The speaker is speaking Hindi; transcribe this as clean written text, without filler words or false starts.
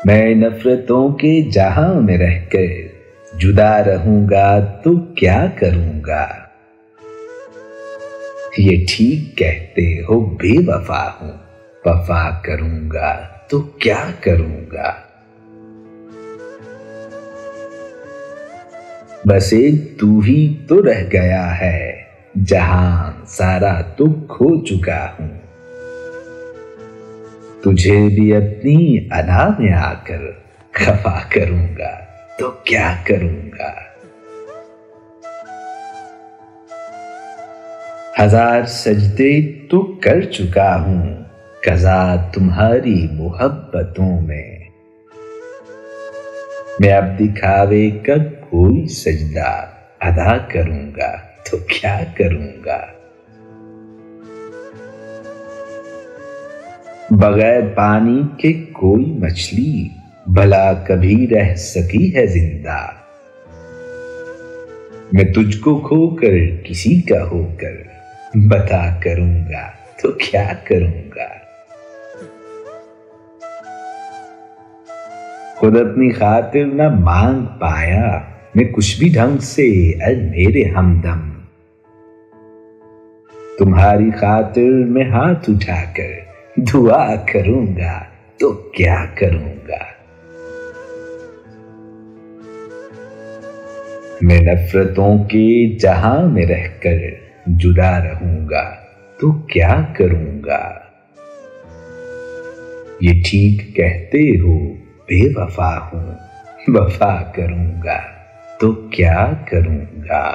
मैं नफरतों के जहां में रहकर जुदा रहूंगा तो क्या करूंगा। ये ठीक कहते हो बेवफा हूं, वफा करूंगा तो क्या करूंगा। बस एक तू ही तो रह गया है, जहां सारा तो खो चुका हूं। तुझे भी अपनी अदा में आकर खफा करूंगा तो क्या करूंगा। हजार सजदे तो कर चुका हूं कज़ा तुम्हारी मोहब्बतों में। मैं अब दिखावे का कोई सजदा अदा करूंगा तो क्या करूंगा। बगैर पानी के कोई मछली भला कभी रह सकी है जिंदा। मैं तुझको खोकर किसी का होकर बता करूंगा तो क्या करूंगा। खुद अपनी खातिर न मांग पाया मैं कुछ भी ढंग से, ऐ मेरे हमदम। तुम्हारी खातिर मैं हाथ उठाकर दुआ करूंगा तो क्या करूंगा। मैं नफरतों के जहां में रहकर जुदा रहूंगा तो क्या करूंगा। ये ठीक कहते हो बेवफा हूं, वफा करूंगा तो क्या करूंगा।